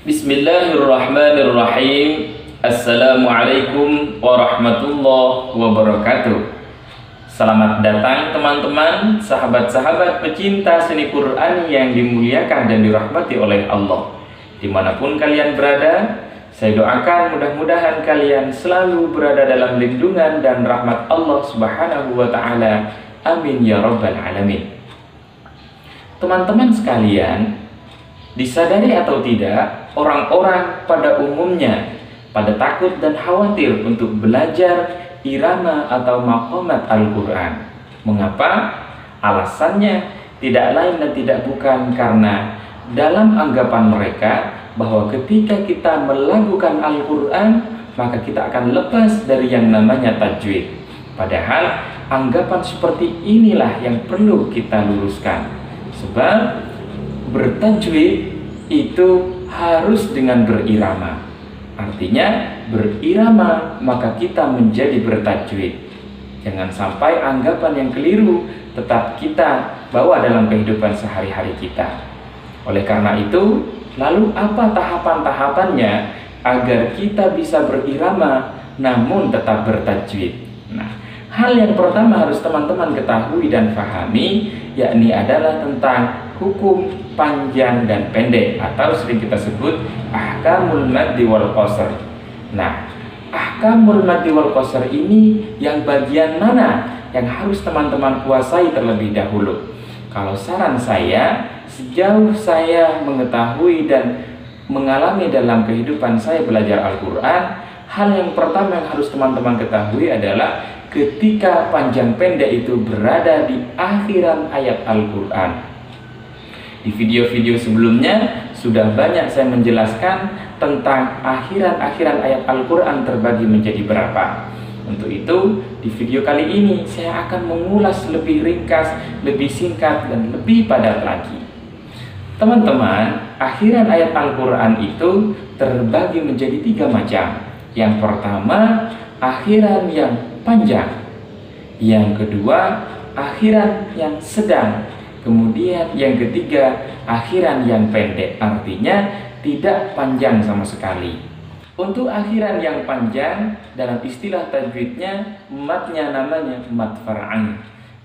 Bismillahirrahmanirrahim. Assalamualaikum warahmatullahi wabarakatuh. Selamat datang teman-teman, sahabat-sahabat pecinta seni Quran yang dimuliakan dan dirahmati oleh Allah. Dimanapun kalian berada, saya doakan mudah-mudahan kalian selalu berada dalam lindungan dan rahmat Allah Subhanahu wa ta'ala. Amin ya rabbal alamin. Teman-teman sekalian, disadari atau tidak, orang-orang pada umumnya pada takut dan khawatir untuk belajar irama atau maqamat Al-Quran. Mengapa? Alasannya tidak lain dan tidak bukan karena dalam anggapan mereka bahwa ketika kita melakukan Al-Quran, maka kita akan lepas dari yang namanya tajwid. Padahal anggapan seperti inilah yang perlu kita luruskan. Sebab bertajwid itu harus dengan berirama. Artinya berirama maka kita menjadi bertajwid. Jangan sampai anggapan yang keliru tetap kita bawa dalam kehidupan sehari-hari kita. Oleh karena itu, lalu apa tahapan-tahapannya agar kita bisa berirama namun tetap bertajwid? Nah, hal yang pertama harus teman-teman ketahui dan fahami, yakni adalah tentang hukum panjang dan pendek atau sering kita sebut ahkamul maddi wal qasr. Nah, ahkamul maddi wal qasr ini yang bagian mana yang harus teman-teman kuasai terlebih dahulu? Kalau saran saya, sejauh saya mengetahui dan mengalami dalam kehidupan saya belajar Al-Quran, hal yang pertama yang harus teman-teman ketahui adalah ketika panjang pendek itu berada di akhiran ayat Al-Quran. Di video-video sebelumnya sudah banyak saya menjelaskan tentang akhiran-akhiran ayat Al-Quran terbagi menjadi berapa. Untuk itu, di video kali ini saya akan mengulas lebih ringkas, lebih singkat, dan lebih padat lagi. Teman-teman, akhiran ayat Al-Quran itu terbagi menjadi 3 macam. Yang pertama, akhiran yang panjang. Yang kedua, akhiran yang sedang. Kemudian yang ketiga, akhiran yang pendek, artinya tidak panjang sama sekali. Untuk akhiran yang panjang, dalam istilah tajwidnya, matnya namanya mat far'i.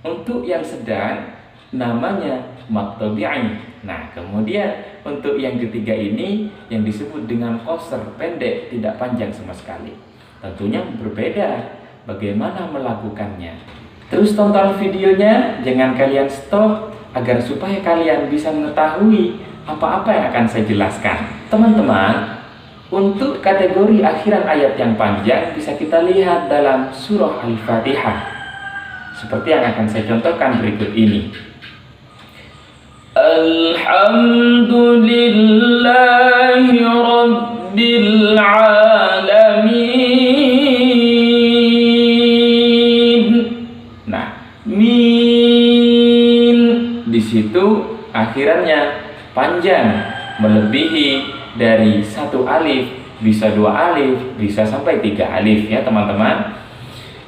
Untuk yang sedang, namanya mat tabi'i. Nah, kemudian untuk yang ketiga ini, yang disebut dengan qasr, pendek, tidak panjang sama sekali. Tentunya berbeda bagaimana melakukannya. Terus tonton videonya, jangan kalian stop, agar supaya kalian bisa mengetahui apa-apa yang akan saya jelaskan. Teman-teman, untuk kategori akhiran ayat yang panjang bisa kita lihat dalam surah Al-Fatihah. Seperti yang akan saya contohkan berikut ini. Alhamdulillahi Rabbil Alamin. Nah, di situ akhirannya panjang, melebihi dari 1 alif, bisa 2 alif, bisa sampai 3 alif ya teman-teman.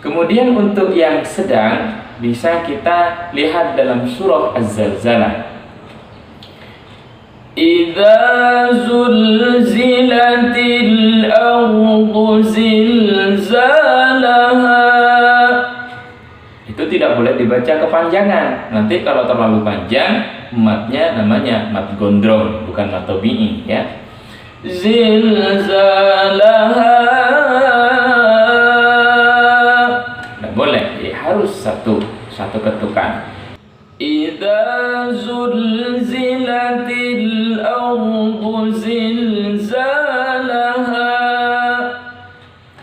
Kemudian untuk yang sedang bisa kita lihat dalam surah Az-Zalzalah. Idza zulzilatil ardu zilzalaha. Itu tidak boleh dibaca kepanjangan. Nanti kalau terlalu panjang, matnya namanya mat gondrong, bukan mat tabi'i ya. Zilzalaha. Tidak boleh, harus satu ketukan. Idza zulzilatil ardu zilzalaha.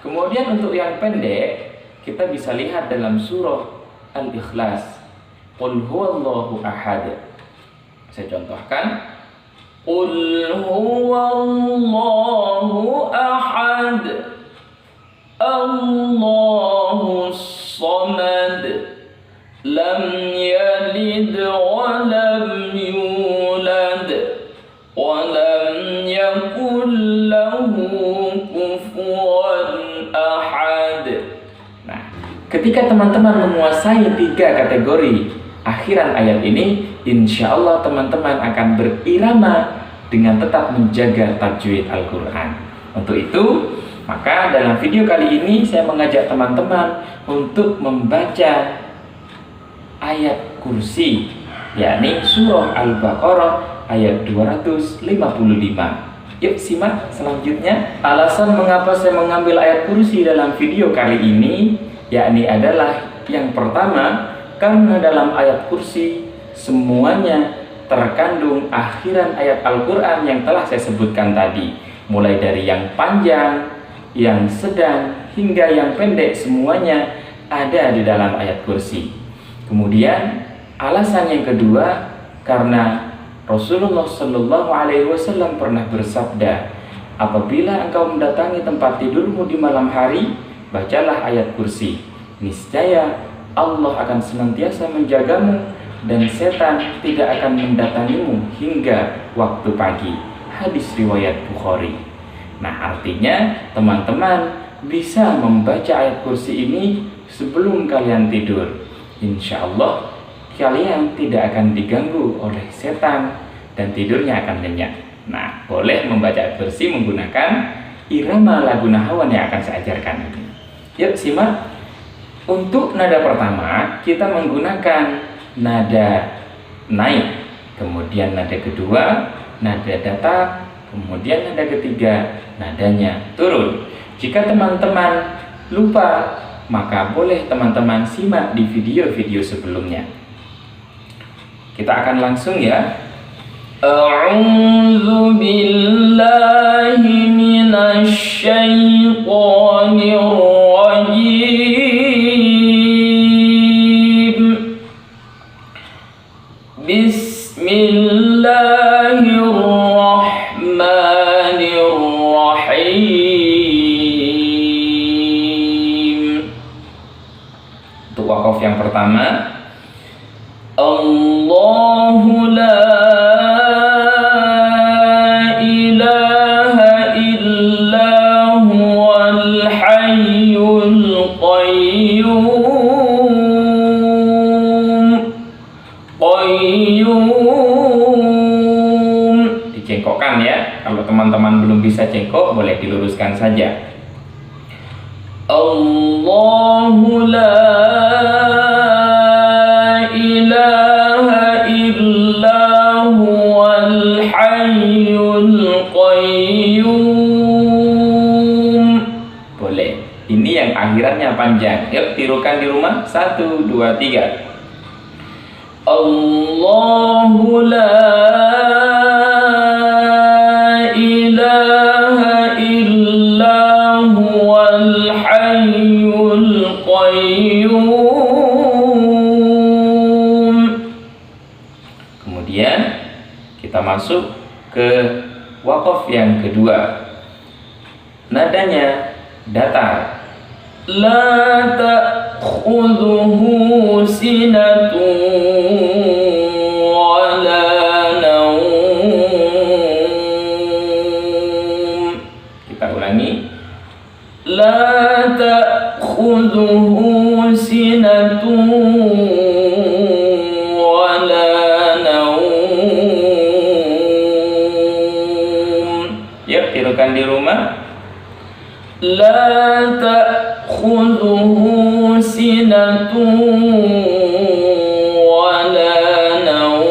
Kemudian untuk yang pendek, kita bisa lihat dalam surah Al-Ikhlas. Qul huwallahu ahad. Saya contohkan. Qul huwallahu ahad. Allahus samad. Lam yalid wa lam yulad. Wa lam yakul lahu kufuwan ahad. Ketika teman-teman menguasai 3 kategori akhiran ayat ini, insya Allah teman-teman akan berirama dengan tetap menjaga tajwid Al-Quran. Untuk itu, maka dalam video kali ini saya mengajak teman-teman untuk membaca ayat kursi, yakni surah Al-Baqarah ayat 255. Yuk simak selanjutnya. Alasan mengapa saya mengambil ayat kursi dalam video kali ini, yakni adalah yang pertama, karena dalam ayat kursi semuanya terkandung akhiran ayat Al-Quran yang telah saya sebutkan tadi. Mulai dari yang panjang, yang sedang, hingga yang pendek, semuanya ada di dalam ayat kursi. Kemudian alasan yang kedua, karena Rasulullah Shallallahu Alaihi Wasallam pernah bersabda, apabila engkau mendatangi tempat tidurmu di malam hari, bacalah ayat kursi. Niscaya Allah akan senantiasa menjagamu dan setan tidak akan mendatangimu hingga waktu pagi. Hadis riwayat Bukhari. Nah, artinya teman-teman bisa membaca ayat kursi ini sebelum kalian tidur. Insya Allah kalian tidak akan diganggu oleh setan dan tidurnya akan nyenyak. Nah, boleh membaca ayat kursi menggunakan irama lagu Nahwan yang akan saya ajarkan ini. Yuk simak. Untuk nada pertama kita menggunakan nada naik, kemudian nada kedua nada datar, kemudian nada ketiga nadanya turun. Jika teman-teman lupa, maka boleh teman-teman simak di video-video sebelumnya. Kita akan langsung ya. A'udzu billahi minasy syaithanir rajim. Bismillahirrahmanirrahim. Untuk wakaf yang pertama, Allahu la ilaha illa huwal hayyul qayyum. Dicengkokkan ya. Kalau teman-teman belum bisa cengkok, boleh diluruskan saja. Allahu la ilaha illa huwal hayyul qayyum. Boleh. Ini yang akhirannya panjang. Yuk tirukan di rumah. 1, 2, 3. Allahu la ilaha illa huwal hayyul qayyum. Kemudian kita masuk ke wakaf yang kedua. Nadanya datar. La ta'khudhuhu sinatun wa la naum. Kita ulangi. La ta'khudhuhu sinatun wa la naum. Yuk tirukan di rumah. La ta'khudhuhu sinatun wa la naum.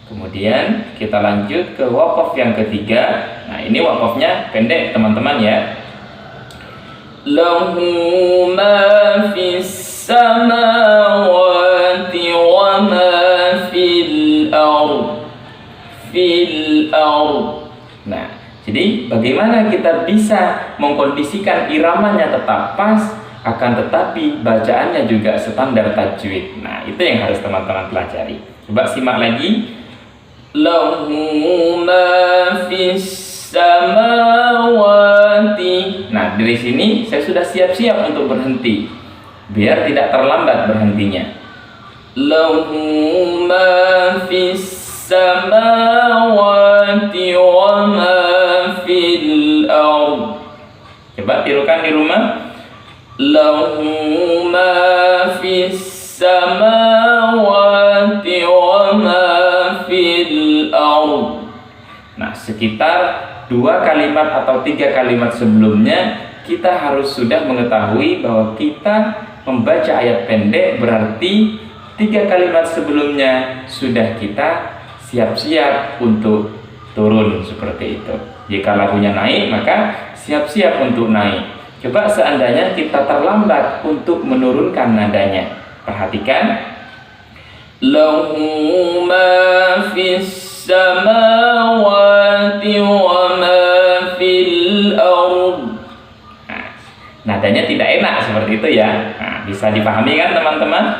Kemudian kita lanjut ke wakaf yang ketiga. Nah, ini wakafnya pendek teman-teman ya. Lahu ma fis samawati wa ma fil ard. Nah, jadi bagaimana kita bisa mengkondisikan iramanya tetap pas, akan tetapi bacaannya juga standar tajwid. Nah, itu yang harus teman-teman pelajari. Coba simak lagi. Lahu ma fis samawati. Nah, dari sini saya sudah siap-siap untuk berhenti, biar tidak terlambat berhentinya. Lahu ma fis samawati wa ma fil ard. Coba tirukan di rumah. Lahu ma fis samawati wa ma ard. Nah, sekitar 2 kalimat atau 3 kalimat sebelumnya kita harus sudah mengetahui bahwa kita membaca ayat pendek, berarti 3 kalimat sebelumnya sudah kita siap-siap untuk turun, seperti itu. Jika lagunya naik, maka siap-siap untuk naik. Coba seandainya kita terlambat untuk menurunkan nadanya. Perhatikan. Lahu ma fis samawati wa ma fil ard. Nah, nadanya tidak enak seperti itu ya. Nah, bisa dipahami kan teman-teman?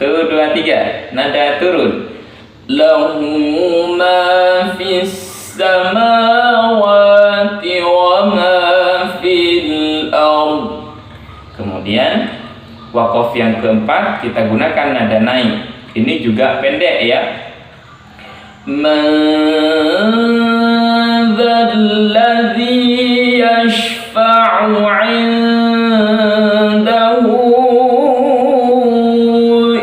1, 2, 3. Nada turun. Lahu ma fis samawati wa ma fil ard. Kemudian waqaf yang keempat kita gunakan nada naik. Ini juga pendek ya. Man dzalladzi yashfa'u 'indahu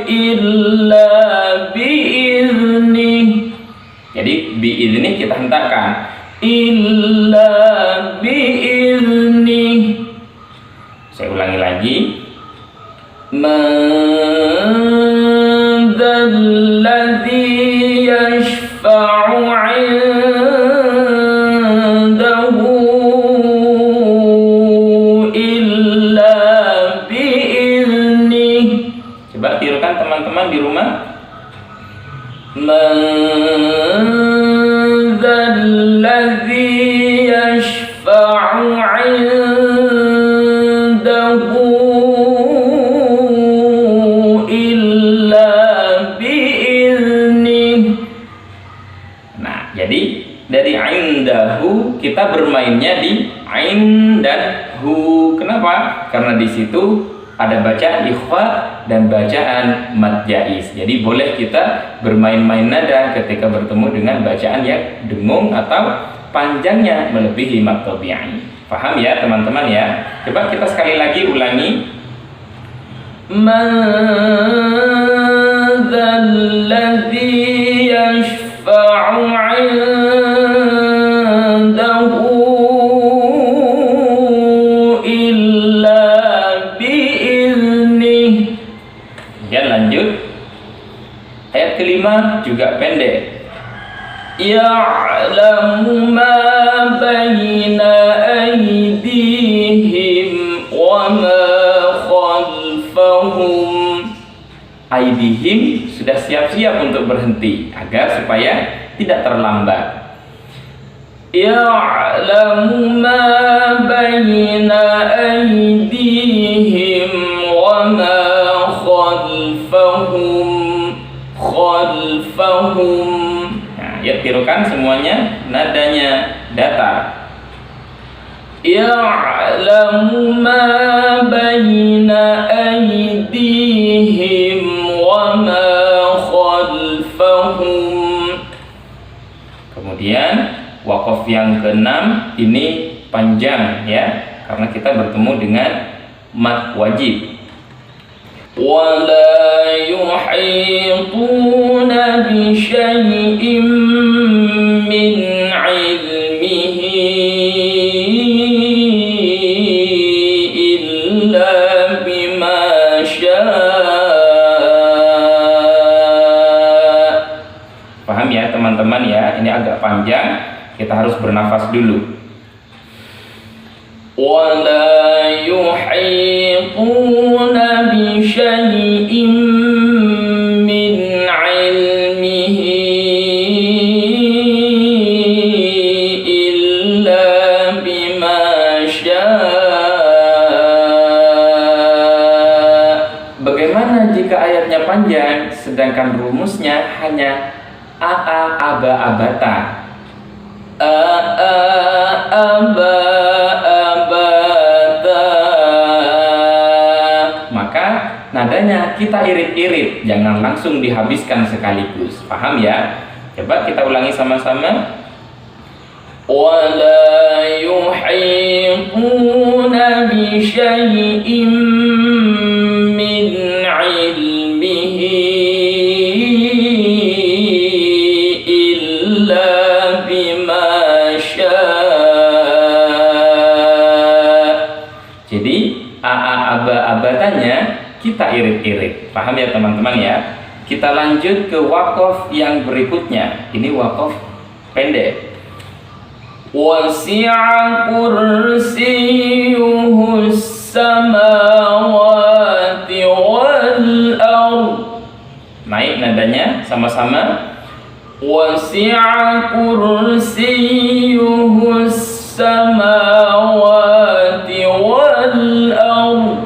illa bi'iznih. Jadi bi'iznih kita hentakkan. Illa bi'iznih. Saya ulangi lagi. Man dzalladzi yashfa'u 'indahu illa bi'iznih. Coba tirukan teman-teman di rumah. Man dzalladzi yashfa'u 'indahu dari indahu kita bermainnya di ain dan hu. Kenapa? Karena di situ ada bacaan ikhfa dan bacaan mad jaiz. Jadi boleh kita bermain-main nada ketika bertemu dengan bacaan yang dengung atau panjangnya melebihi mad tabi'i. Paham ya teman-teman ya? Coba kita sekali lagi ulangi. Man dzalladzi yashfa'u 'indahu illa bi'iznih. Ya, lanjut. Ayat kelima juga pendek. Ya'lamu ma baina aydihim wa ma khalfahum. Aydihim sudah siap-siap untuk berhenti agar supaya tidak terlambat. Ya'lamu ma baina aydihim wa ma khalfahum. Nah, ya tirukan semuanya, nadanya datar. Ya'lamu ma baina aydihim wa ma khalfahum. Kemudian waqaf yang keenam ini panjang ya, karena kita bertemu dengan mad wajib. وَلَا يُحِيطُونَ بِشَيْءٍ مِّنْ عِلْمِهِ إِلَّا بِمَا شَاءَ. Paham ya teman-teman ya? Ini agak panjang, kita harus bernafas dulu. وَلَا يُحِيطُونَ بِشَيْءٍ مِّنْ عِلْمِهِ إِلَّا بِمَا شَاءَ. Bagaimana jika ayatnya panjang sedangkan rumusnya hanya a aba abata? Aba nadanya kita irit-irit, jangan langsung dihabiskan sekaligus. Paham ya? Coba kita ulangi sama-sama. Wala yuhituna bi syai'in min 'ilmihi illa إلا بما شاء. Jadi abatanya kita irit-irit. Paham ya teman-teman ya? Kita lanjut ke waqaf yang berikutnya. Ini waqaf pendek. Wasi'a kursiyyuhus samawati wal ardh. Naik nadanya sama-sama. Wasi'a kursiyyuhus samawati wal ardh.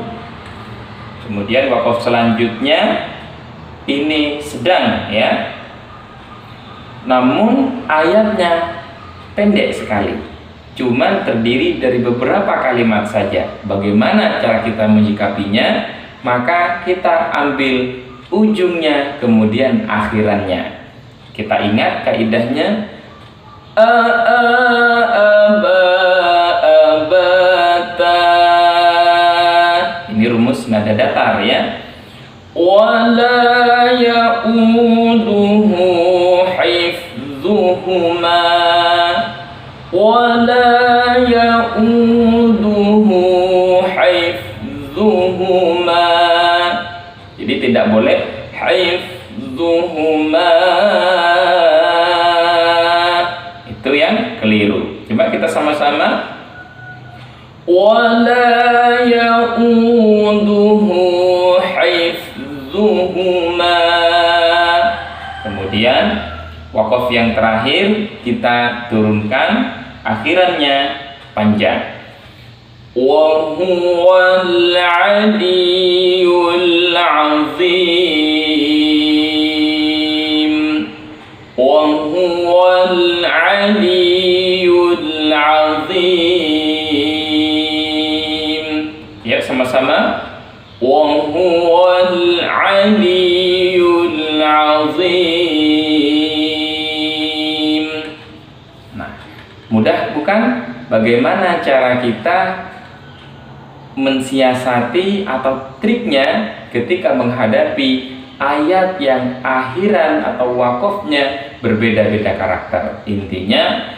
Kemudian waqaf selanjutnya ini sedang ya. Namun ayatnya pendek sekali. Cuman terdiri dari beberapa kalimat saja. Bagaimana cara kita menyikapinya? Maka kita ambil ujungnya kemudian akhirannya. Kita ingat kaidahnya ini rumus nada datar ya. Wala ya'uduhu hifdzuhuma wala ya'uduhu hifdzuhuma. Jadi tidak boleh hifdzuhuma. Itu yang keliru. Coba kita sama-sama. Wala ya'uduhu hifdzuhuma. Kemudian waqaf yang terakhir kita turunkan akhirannya panjang. Wa huwal 'aliyyul 'azim. Wa huwal 'aliyyul 'azim. Ya sama-sama. Wa huwal 'aliyyul 'azim. Nah, mudah bukan? Bagaimana cara kita mensiasati atau triknya ketika menghadapi ayat yang akhiran atau waqafnya berbeda-beda karakter. Intinya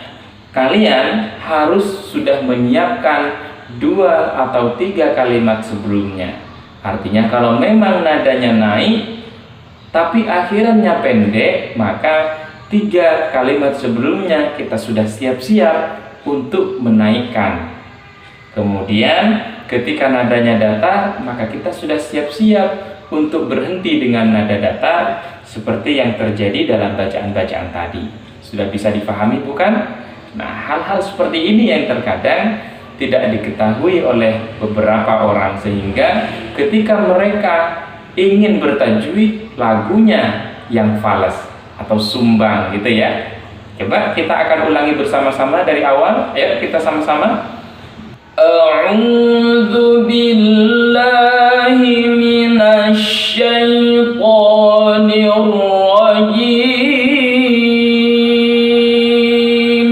kalian harus sudah menyiapkan 2 atau 3 kalimat sebelumnya. Artinya kalau memang nadanya naik tapi akhirannya pendek, maka 3 kalimat sebelumnya kita sudah siap-siap untuk menaikkan. Kemudian ketika nadanya datar, maka kita sudah siap-siap untuk berhenti dengan nada datar seperti yang terjadi dalam bacaan-bacaan tadi. Sudah bisa dipahami bukan? Nah, hal-hal seperti ini yang terkadang tidak diketahui oleh beberapa orang, sehingga ketika mereka ingin bertajwid, lagunya yang fales atau sumbang gitu ya. Coba kita akan ulangi bersama-sama dari awal. Ayo kita sama-sama. A'udzu billahi minasy syaithanir rajim.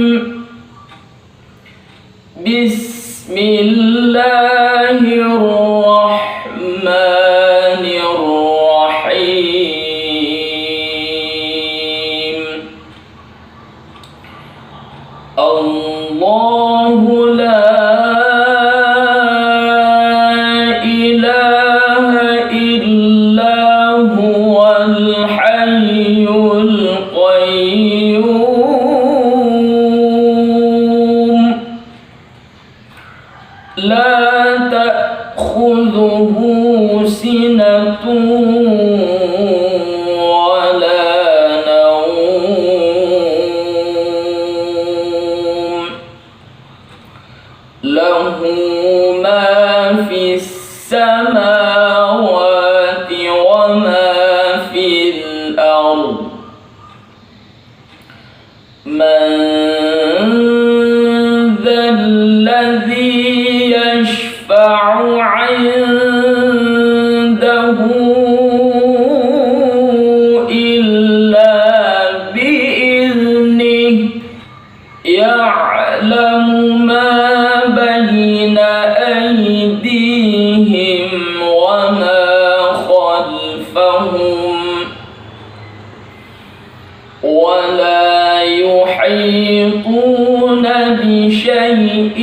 Bismillahirrahmanirrahim. Allahu la لا تأخذه سنة ولا نوم له ما في السماوات وما في الأرض من ذا الذي يشفع عنده إلا بإذنه يعلم ما بين أيديهم وما خلفهم ولا يحيطون يحيطون بشيء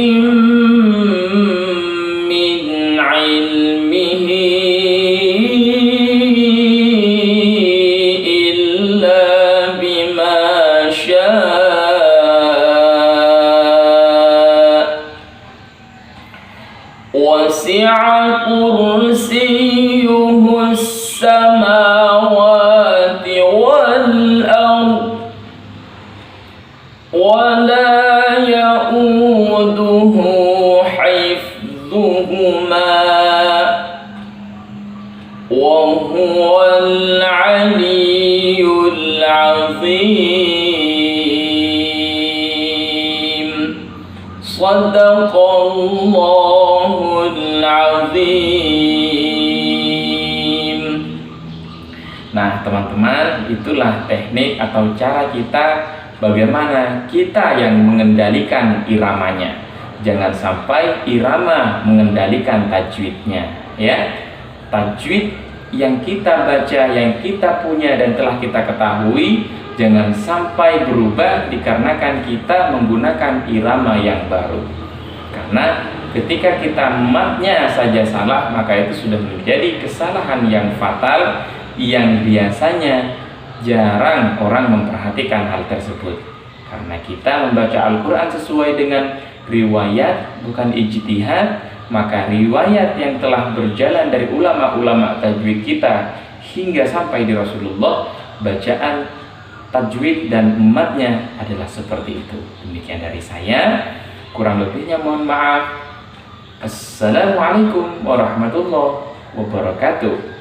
من علمه إلا بما شاء وسع كرسيه السماوات والأرض ولا يؤوده حفظهما وهو العلي العظيم صدق الله العظيم. Nah teman-teman, itulah teknik atau cara kita bagaimana kita yang mengendalikan iramanya. Jangan sampai irama mengendalikan tajwidnya, ya. Tajwid yang kita baca, yang kita punya dan telah kita ketahui, jangan sampai berubah dikarenakan kita menggunakan irama yang baru. Karena ketika kita matnya saja salah, maka itu sudah menjadi kesalahan yang fatal yang biasanya jarang orang memperhatikan hal tersebut. Karena kita membaca Al-Quran sesuai dengan riwayat, bukan ijtihad, maka riwayat yang telah berjalan dari ulama-ulama tajwid kita hingga sampai di Rasulullah, bacaan tajwid dan umatnya adalah seperti itu. Demikian dari saya, kurang lebihnya mohon maaf. Assalamualaikum warahmatullahi wabarakatuh.